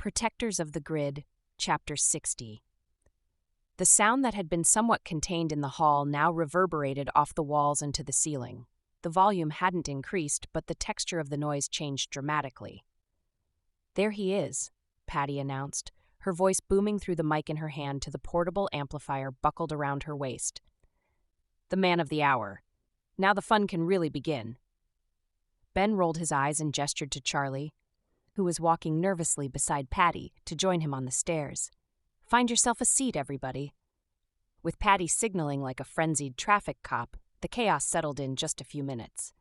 Protectors of the Grid, Chapter 60. The sound that had been somewhat contained in the hall now reverberated off the walls and to the ceiling. The volume hadn't increased, but the texture of the noise changed dramatically. "There he is," Patty announced, her voice booming through the mic in her hand to the portable amplifier buckled around her waist. "The man of the hour. Now the fun can really begin." Ben rolled his eyes and gestured to Charlie, who was walking nervously beside Patty, to join him on the stairs. "Find yourself a seat, everybody." With Patty signaling like a frenzied traffic cop, the chaos settled in just a few minutes.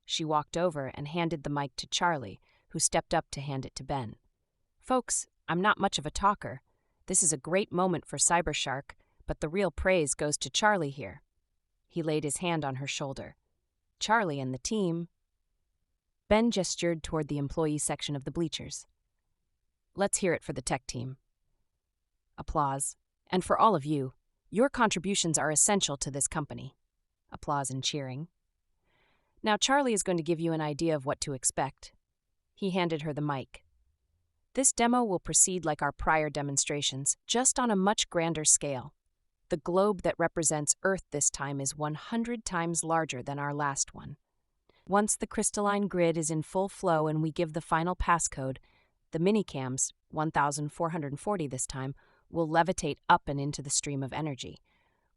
She walked over and handed the mic to Charlie, who stepped up to hand it to Ben. "Folks, I'm not much of a talker. This is a great moment for Cybershark, but the real praise goes to Charlie here." He laid his hand on her shoulder. "Charlie and the team." Ben gestured toward the employee section of the bleachers. "Let's hear it for the tech team." Applause. "And for all of you, your contributions are essential to this company." Applause and cheering. "Now Charlie is going to give you an idea of what to expect." He handed her the mic. "This demo will proceed like our prior demonstrations, just on a much grander scale. The globe that represents Earth this time is 100 times larger than our last one. Once the crystalline grid is in full flow and we give the final passcode, the minicams, 1,440 this time, will levitate up and into the stream of energy.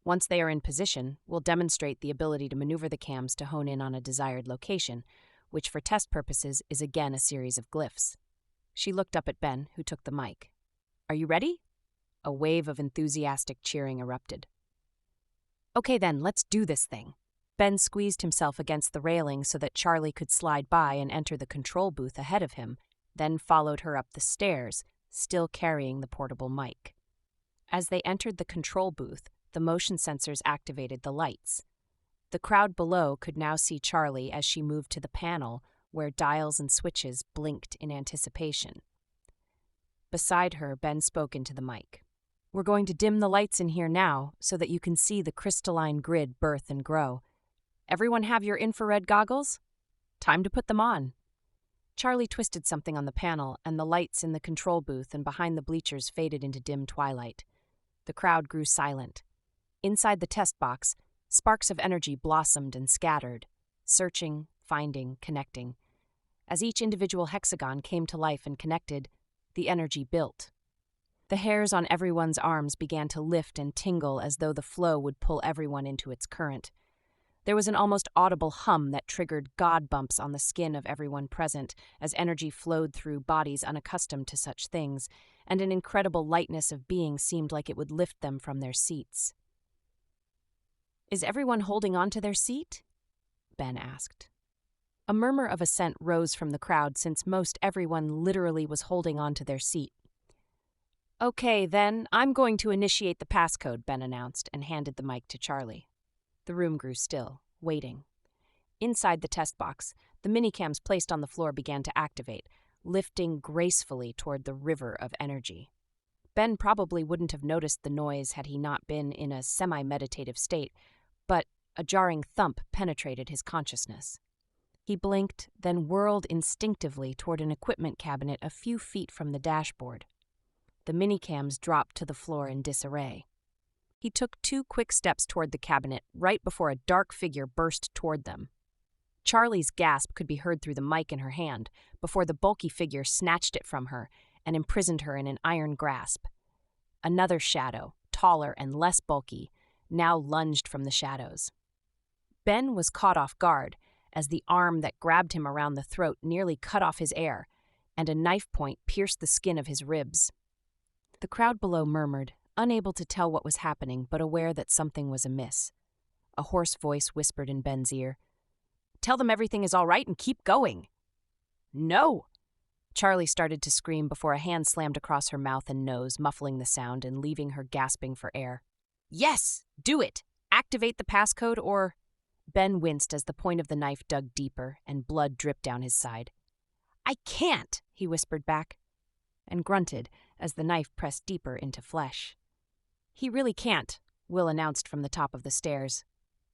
Once they are in position, we'll demonstrate the ability to maneuver the cams to hone in on a desired location, which for test purposes is again a series of glyphs." She looked up at Ben, who took the mic. "Are you ready?" A wave of enthusiastic cheering erupted. "Okay then, let's do this thing." Ben squeezed himself against the railing so that Charlie could slide by and enter the control booth ahead of him, then followed her up the stairs, still carrying the portable mic. As they entered the control booth, the motion sensors activated the lights. The crowd below could now see Charlie as she moved to the panel where dials and switches blinked in anticipation. Beside her, Ben spoke into the mic. "We're going to dim the lights in here now so that you can see the crystalline grid birth and grow. Everyone have your infrared goggles? Time to put them on." Charlie twisted something on the panel, and the lights in the control booth and behind the bleachers faded into dim twilight. The crowd grew silent. Inside the test box, sparks of energy blossomed and scattered, searching, finding, connecting. As each individual hexagon came to life and connected, the energy built. The hairs on everyone's arms began to lift and tingle as though the flow would pull everyone into its current. There was an almost audible hum that triggered God bumps on the skin of everyone present as energy flowed through bodies unaccustomed to such things, and an incredible lightness of being seemed like it would lift them from their seats. "Is everyone holding on to their seat?" Ben asked. A murmur of assent rose from the crowd since most everyone literally was holding on to their seat. "Okay, then, I'm going to initiate the passcode," Ben announced and handed the mic to Charlie. The room grew still, waiting. Inside the test box, the minicams placed on the floor began to activate, lifting gracefully toward the river of energy. Ben probably wouldn't have noticed the noise had he not been in a semi-meditative state, but a jarring thump penetrated his consciousness. He blinked, then whirled instinctively toward an equipment cabinet a few feet from the dashboard. The minicams dropped to the floor in disarray. He took 2 quick steps toward the cabinet right before a dark figure burst toward them. Charlie's gasp could be heard through the mic in her hand before the bulky figure snatched it from her and imprisoned her in an iron grasp. Another shadow, taller and less bulky, now lunged from the shadows. Ben was caught off guard as the arm that grabbed him around the throat nearly cut off his air, and a knife point pierced the skin of his ribs. The crowd below murmured, unable to tell what was happening but aware that something was amiss. A hoarse voice whispered in Ben's ear, "Tell them everything is all right and keep going." "No!" Charlie started to scream before a hand slammed across her mouth and nose, muffling the sound and leaving her gasping for air. "Yes! Do it! Activate the passcode or—" Ben winced as the point of the knife dug deeper and blood dripped down his side. "I can't!" he whispered back, and grunted as the knife pressed deeper into flesh. "He really can't," Will announced from the top of the stairs.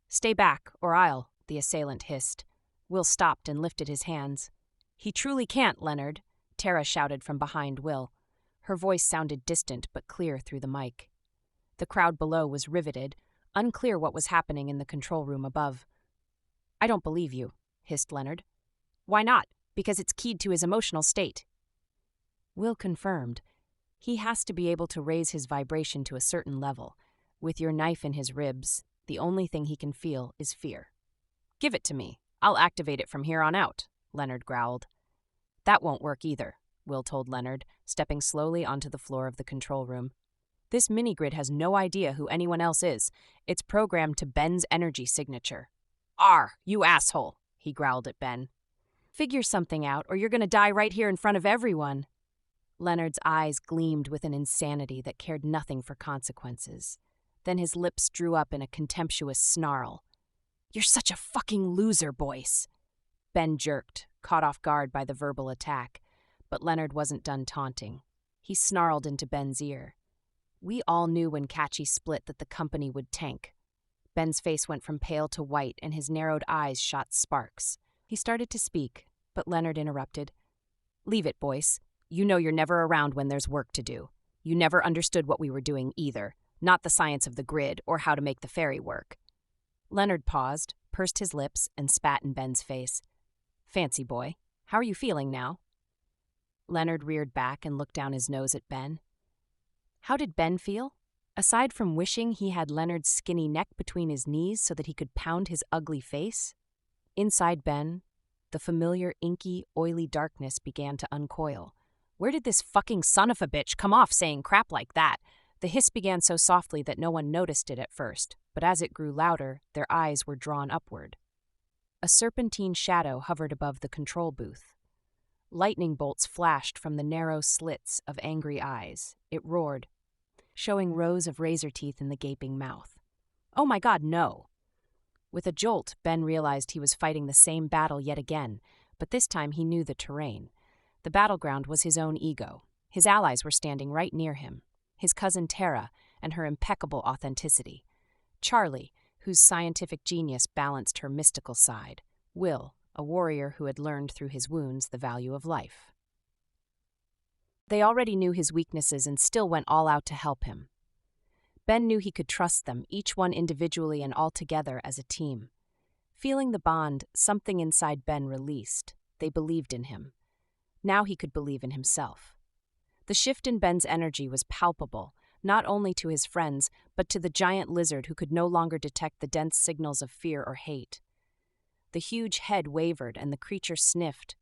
"Stay back, or I'll," the assailant hissed. Will stopped and lifted his hands. "He truly can't, Leonard," Tara shouted from behind Will. Her voice sounded distant but clear through the mic. The crowd below was riveted, unclear what was happening in the control room above. "I don't believe you," hissed Leonard. "Why not? Because it's keyed to his emotional state." Will confirmed. He has to be able to raise his vibration to a certain level. With your knife in his ribs, the only thing he can feel is fear. "Give it to me. I'll activate it from here on out," Leonard growled. "That won't work either," Will told Leonard, stepping slowly onto the floor of the control room. "This mini-grid has no idea who anyone else is. It's programmed to Ben's energy signature." You asshole," he growled at Ben. "Figure something out, or you're going to die right here in front of everyone." Leonard's eyes gleamed with an insanity that cared nothing for consequences. Then his lips drew up in a contemptuous snarl. "You're such a fucking loser, Boyce." Ben jerked, caught off guard by the verbal attack, but Leonard wasn't done taunting. He snarled into Ben's ear. "We all knew when Catchy split that the company would tank." Ben's face went from pale to white, and his narrowed eyes shot sparks. He started to speak, but Leonard interrupted. "Leave it, Boyce. You know you're never around when there's work to do. You never understood what we were doing either, not the science of the grid or how to make the ferry work." Leonard paused, pursed his lips, and spat in Ben's face. "Fancy boy, how are you feeling now?" Leonard reared back and looked down his nose at Ben. How did Ben feel? Aside from wishing he had Leonard's skinny neck between his knees so that he could pound his ugly face, inside Ben, the familiar inky, oily darkness began to uncoil. Where did this fucking son of a bitch come off saying crap like that? The hiss began so softly that no one noticed it at first, but as it grew louder, their eyes were drawn upward. A serpentine shadow hovered above the control booth. Lightning bolts flashed from the narrow slits of angry eyes. It roared, showing rows of razor teeth in the gaping mouth. "Oh my God, no!" With a jolt, Ben realized he was fighting the same battle yet again, but this time he knew the terrain. The battleground was his own ego. His allies were standing right near him. His cousin Tara and her impeccable authenticity. Charlie, whose scientific genius balanced her mystical side. Will, a warrior who had learned through his wounds the value of life. They already knew his weaknesses and still went all out to help him. Ben knew he could trust them, each one individually and all together as a team. Feeling the bond, something inside Ben released. They believed in him. Now he could believe in himself. The shift in Ben's energy was palpable, not only to his friends, but to the giant lizard who could no longer detect the dense signals of fear or hate. The huge head wavered and the creature sniffed,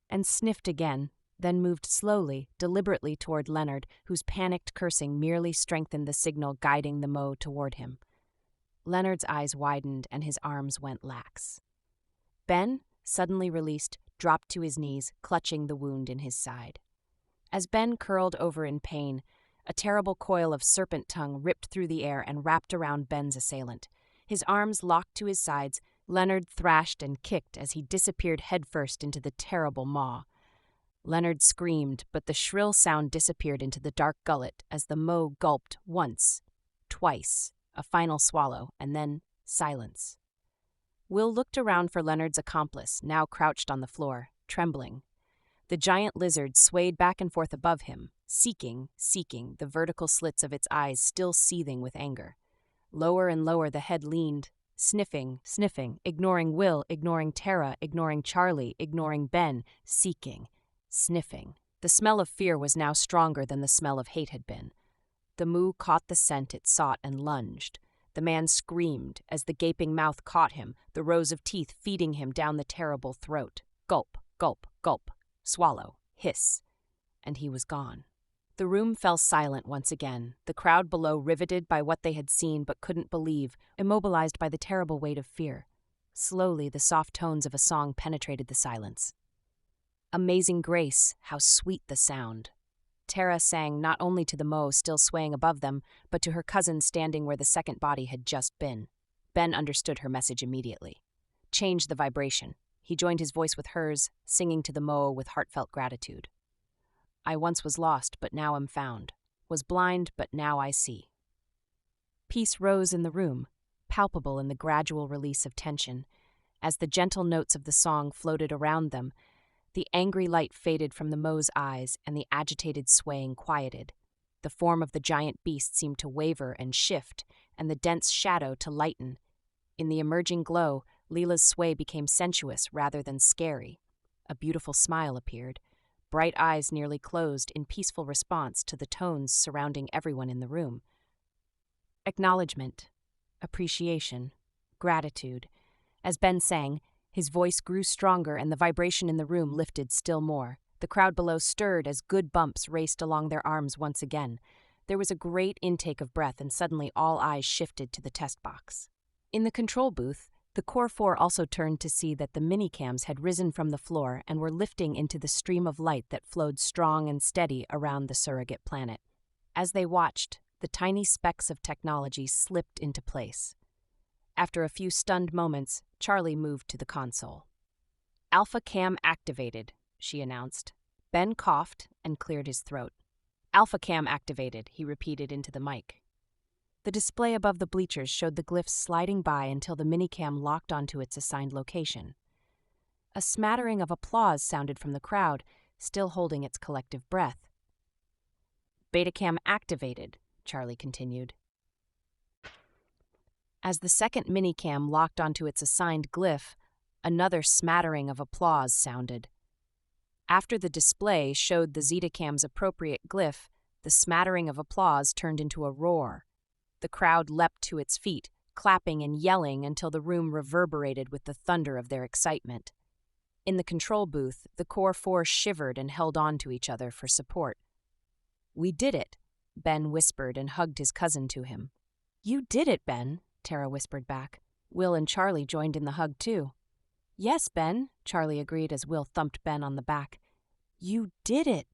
and sniffed again, then moved slowly, deliberately toward Leonard, whose panicked cursing merely strengthened the signal guiding the Mo toward him. Leonard's eyes widened and his arms went lax. Ben, suddenly released, dropped to his knees, clutching the wound in his side. As Ben curled over in pain, a terrible coil of serpent tongue ripped through the air and wrapped around Ben's assailant. His arms locked to his sides, Leonard thrashed and kicked as he disappeared headfirst into the terrible maw. Leonard screamed, but the shrill sound disappeared into the dark gullet as the Mo gulped once, twice, a final swallow, and then silence. Will looked around for Leonard's accomplice, now crouched on the floor, trembling. The giant lizard swayed back and forth above him, seeking, the vertical slits of its eyes still seething with anger. Lower and lower the head leaned, sniffing, ignoring Will, ignoring Tara, ignoring Charlie, ignoring Ben, seeking. Sniffing. The smell of fear was now stronger than the smell of hate had been. The moo caught the scent it sought and lunged. The man screamed as the gaping mouth caught him, the rows of teeth feeding him down the terrible throat. Gulp, gulp, gulp. Swallow. Hiss. And he was gone. The room fell silent once again, the crowd below riveted by what they had seen but couldn't believe, immobilized by the terrible weight of fear. Slowly, the soft tones of a song penetrated the silence. Amazing grace, how sweet the sound. Tara sang not only to the Mo still swaying above them, but to her cousin standing where the second body had just been. Ben understood her message immediately. Changed the vibration. He joined his voice with hers, singing to the Mo with heartfelt gratitude. I once was lost, but now am found. Was blind, but now I see. Peace rose in the room, palpable in the gradual release of tension. As the gentle notes of the song floated around them, The angry light faded from the Moe's eyes, and the agitated swaying quieted. The form of the giant beast seemed to waver and shift, and the dense shadow to lighten. In the emerging glow, Leela's sway became sensuous rather than scary. A beautiful smile appeared. Bright eyes nearly closed in peaceful response to the tones surrounding everyone in the room. Acknowledgement, appreciation, gratitude. As Ben sang, his voice grew stronger and the vibration in the room lifted still more. The crowd below stirred as good bumps raced along their arms once again. There was a great intake of breath, and suddenly all eyes shifted to the test box. In the control booth, the Core 4 also turned to see that the minicams had risen from the floor and were lifting into the stream of light that flowed strong and steady around the surrogate planet. As they watched, the tiny specks of technology slipped into place. After a few stunned moments, Charlie moved to the console. "Alpha Cam activated," she announced. Ben coughed and cleared his throat. "Alpha Cam activated," he repeated into the mic. The display above the bleachers showed the glyphs sliding by until the minicam locked onto its assigned location. A smattering of applause sounded from the crowd, still holding its collective breath. "Betacam activated," Charlie continued. As the second minicam locked onto its assigned glyph, another smattering of applause sounded. After the display showed the Zetacam's appropriate glyph, the smattering of applause turned into a roar. The crowd leapt to its feet, clapping and yelling until the room reverberated with the thunder of their excitement. In the control booth, the Core 4 shivered and held on to each other for support. "We did it," Ben whispered and hugged his cousin to him. "You did it, Ben," Tara whispered back. Will and Charlie joined in the hug too. "Yes, Ben," Charlie agreed as Will thumped Ben on the back. "You did it."